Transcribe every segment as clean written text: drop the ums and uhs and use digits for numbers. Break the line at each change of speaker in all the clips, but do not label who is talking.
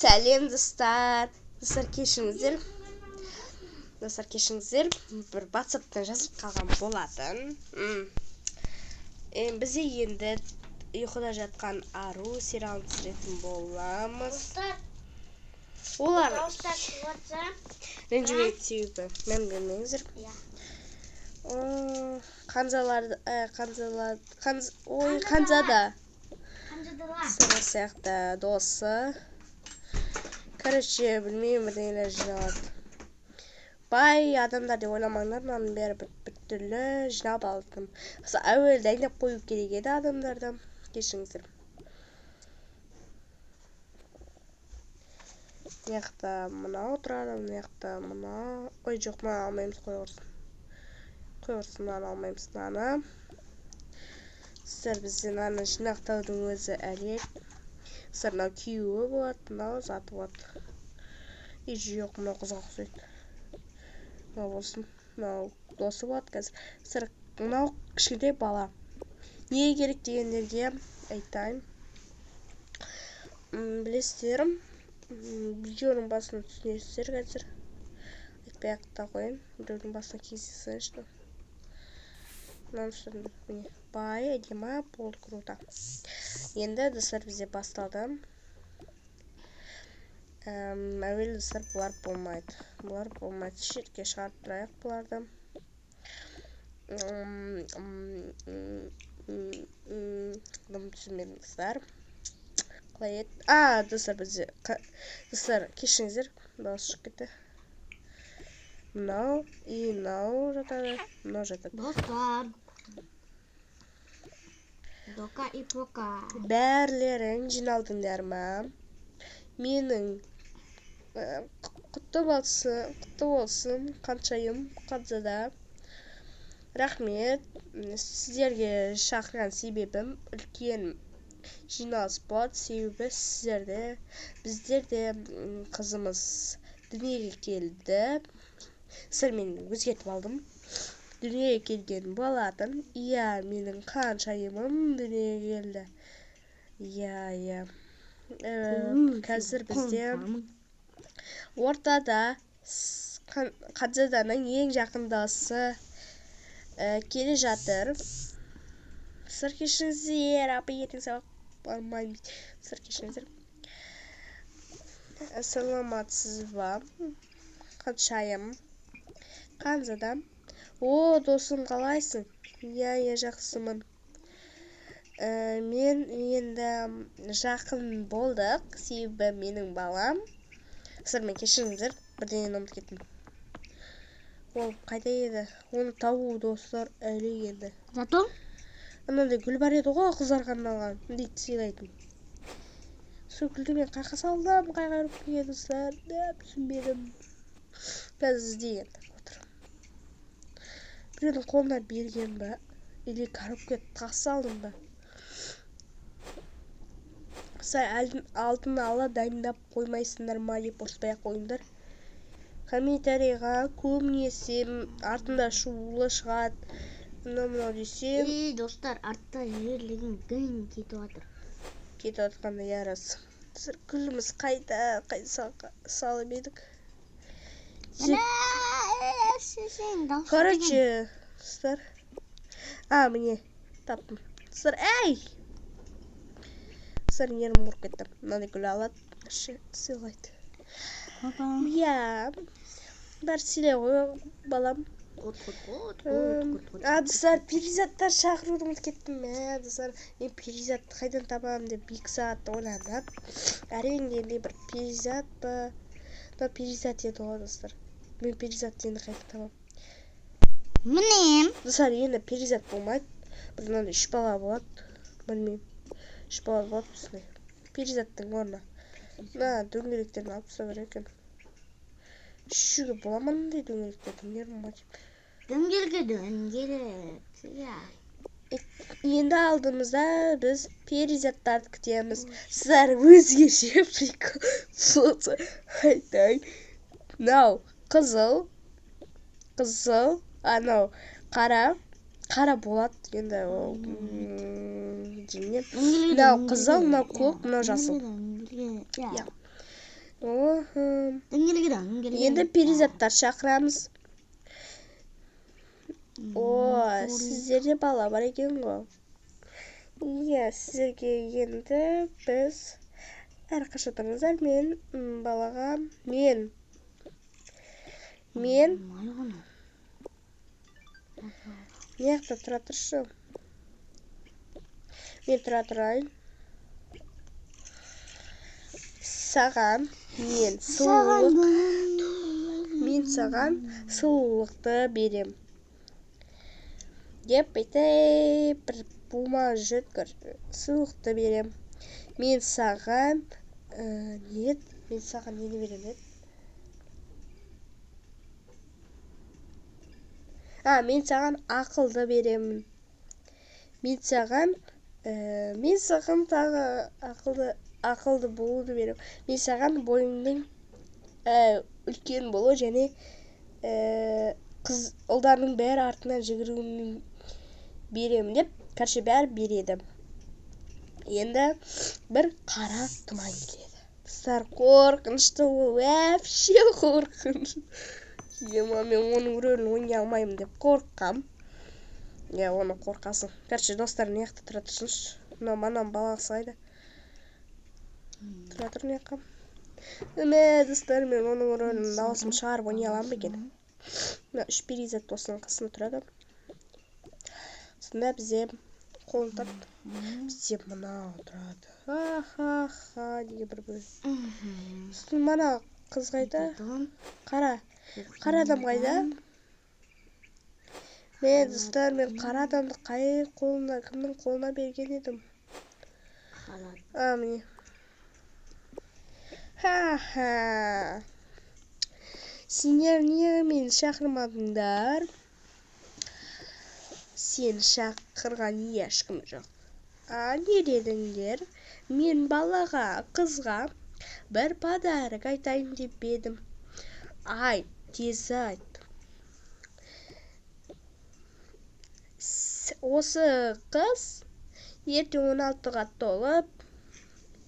Сәлем достар. Достар кешіңіздер. Бір WhatsApp-тан жазып қалған болатын. Бізде енді ұйқыда жатқан ару сериалын түсіретін боламыз. Олар ренжімейді себебі мән бермеңіздер. Қанзада сыры сияқты досы. Короче, білмеймін, бірдеңелер жиналады. Бай адамдар деп ойламаңдар, мынаның бәрі біртүрлі жинап алдым. Әуелі дайындап қою керек еді адамдарды. Кешіңіздер. Мыняқта мынау тұрады, мыняқта мынау. Ой, жоқ, мынаны алмаймыз, қой құрсын, мынаны алмаймыз, мынаны. Сіздер бізден мынаны жинақтаудың өзі әлек. Сіздер мынау күйеуі болады, мынау заты болады. И жоқ, мынау қызға ұқсайды. Мынау болсын, мынау досы болады қазір. Сіздер мынау кішкентай бала. Неге керек дегендерге айтайын. Білесіздер, видеоның басына түсінесіздер қазір. Айтпай ақта қойын. Біреудің басына кездесіңізші. Мынаны түсірдім. Бай, әдемі, болды, круто. Енді достар бізде басталды. Әуелі достар бұлар болмайды. Шетке шығарып тұрайық бұларды. Түсінмедім достар. Қалай еді? Достар бізде. Достар кешіңіздер. Дауыс шығып кетті. Мынау и мынау жатады. Мынау жатады.
Достар. Дока и пока.
Бәрлерің жиналдыңдар ма? Менің құтты болсын қаншайым Қанзада. Рахмет. Сіздерге шақырған себебім үлкен жиналыс болады. Себебі біздерде қызымыз дүниеге келді. Сіздер мен өзгертіп алдым. Дүниеге келген болатын. Иә, менің қаншайымым дүниеге келді. Иә. Қазір бізде ортада Қанзаданың ең жақын досы келе жатыр. Сіздер кешіңіздер, апа ертең сабақ бармаймыз. Сіздер кешіңіздер. Саламатсыз ба? Қаншайым. Қанзада. Досым, қалайсың? Иә, жақсымын. Мен енді жақын болдық, себебі менің балам. Сіздер мен кешіріңіздер, бірдеңені ұмытып кеттім. Ол қайда еді? Оны табу достар әлі енді.
Зато?
Анандай гүл бар еді ғой, қыздарға арналған. Дейді сыйлайтын. Сол гүлді мен қайқа салдым, қайға ұрып келген достар. Түсінбедім. Қазір іздеген отыр. Біреудің қолына берген ба? Или коробка тас алдым ба? Алдын ала дайындап қоймайсыңдар ма деп ұрыспай ақ қойыңдар. Комментарийға көбінесе артында шулы шығады. Мынау десем.
Достар, артта жерлеген гүн кетіп жатыр.
Кетіп жатқанда ярас. Гүліміз қайда салып едік. Короче, достар. Міне таптым. Достар, әй! Достар, нервім ұрып кетті. Мынандай гүл алады, сыйлайды. Иә. Бар сыйлай ғой, балам. Достар, перизаттар шақыруды ұмытып кеттім. Достар, мен перизатты қайдан табамын деп 2 сағат ойланып. Әрең бір перизат па? Перизат еді ғой, достар. Мен перизатты енді қайдан табамын.
Мінем.
Достар, енді перизат болмайды. Бір мынандай 3 бала болады. Білмеймін. 3 бала болады осындай. Перизаттың орнына. Дөңгелектерін алып тастау керек екен. Үшіге бола ма мынандай дөңгелектерді?
Дөңгелек.
Енді алдымызда біз перизаттарды күтеміз. Сіздер өзгеше прикол болса айтайын. Мынау қызыл. Анау қара болады. Енді мынау қызыл, мынау көк, мынау жасыл. Енді перизаттар шақырамыз. Сіздерде бала бар екен ғой. Иә, сіздерге енді біз әрқашан отырыңыздар. Мен балаға мен неқта тұра тұршы. Мен тұра тұрайын. Саған мен сұлулықты берем. Деп айтайын, бір бума жөткір. Сұлулықты берем. Мен саған нені берем еді? Мен саған ақылды беремін. Мен саған тағы ақылды болуды берем. Мен саған бойыңның үлкен болу және ұлдарының бәрі артынан жүгіруін беремін деп, короче, бәрі береді. Енді бір қара тұман келеді. Достар, қорқынышты ол, вообще қорқыныш. Ема, мен оның рөлін ойнай алмаймын деп қорққам. Оны қорқасың. Короче, достар, неқті тұра тұрсыншы. Манам баласы қайда? Тұра тұр неққа. Достар, мен оның рөлін дауысын шығарып ойнай аламын екен. 3 перизат осының қасына тұрады. Сонда бізде қолын тартты. Бізде мынау тұрады. Ха-ха-ха деге бір бөлі. Сосын мана қыз қайда? Қара адам қайда? Достар, мен қара адамды кімнің қолына берген едім? Міне. Ха-ха. Сендер неге мені шақырмадыңдар? Сені шақырған ешкім жоқ. Не дедіңдер? Мен балаға, қызға бір подарок айтайын деп едім. Тез айт. Осы қыз ертең 16-ға толып,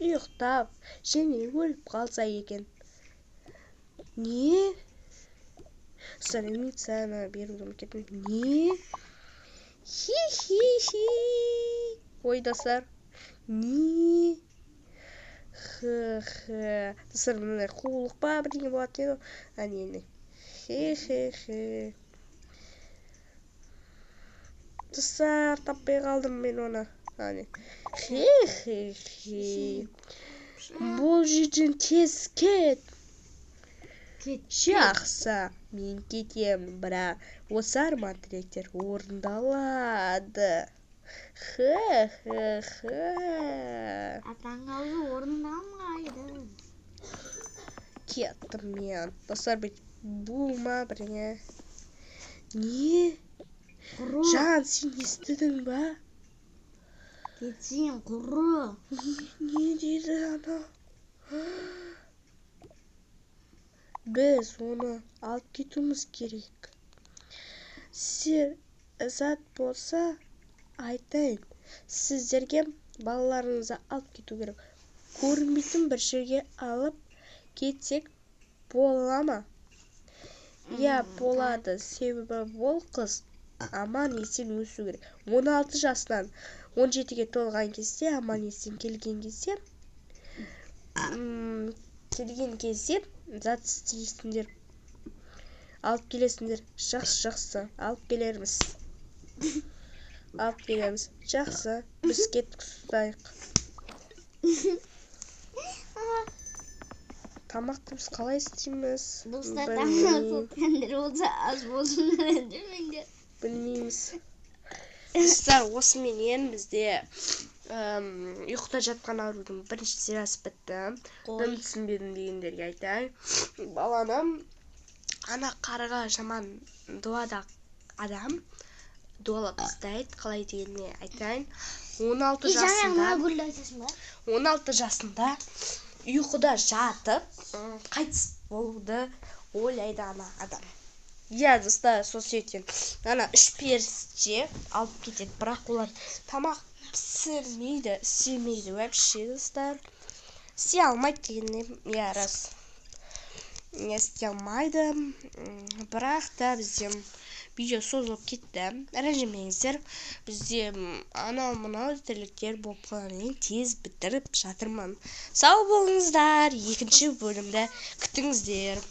ұйықтап, және өліп қалса екен. Не? Сәлемицаны берудім кетін. Не? Хи-хи-хи. Ой, достар. Не? Хы-хы. Достар, мұндай қулық па бірдеңе болады еді. Не. Хи-хи-хи. Достар, таппай қалдым мен оны. Хи-хи-хи. Бұл жерден тез кет. Жақсы, мен кетемін, бірақ осы арман тілектер орындалады. Хы-хы-хы.
Атаңғалы орындалмайды.
Кеттім мен. Достар, бұл ма біріңе? Не? Жан, сен естідің ба?
Кетсем, құры.
Не дейді ана? Біз оны алып кетуіміз керек. Сіздер зат болса, айтайын. Сіздерге балаларыңызды алып кету керек. Көрінбейтін бір жерге алып кетсек бола ма? Болады. Себебі ол қыз аман есен өсу керек. 16 жасынан 17-ге толған кезде, аман есен келген кезде зат істейсіңдер. Алып келесіңдер. Жақсы. Алып келерміз. Жақсы. Біз кеттік сұстайық. Тамақты біз қалай істейміз?
Достар, тамақты тәндір болса аз болсын демеңдер.
Білмейміз. Достар, осыменен бізде ұйықта жатқан арудың бірінші сериясы бітті. Дым түсінбедім дегендерге айтайын. Баланым ана қарға жаман дуада адам дуалап тастайды, қалай дегеніне айтайын. 16 жасында ұйқыда жатып қайтыс болуды ойлайды ана адам. Достар, сол себептен ана 3 періште алып кетеді, бірақ олар тамақ пісірмейді, істемейді вообще, достар. Істей алмайды дегеніне рас. не істей алмайды. Бірақ та бізде видео созылып кетті. Ренжімеңіздер. Бізде анау-мынау тірліктер болып қалғаннан тез бітіріп жатырмын. Сау болыңыздар. Екінші бөлімді күтіңіздер.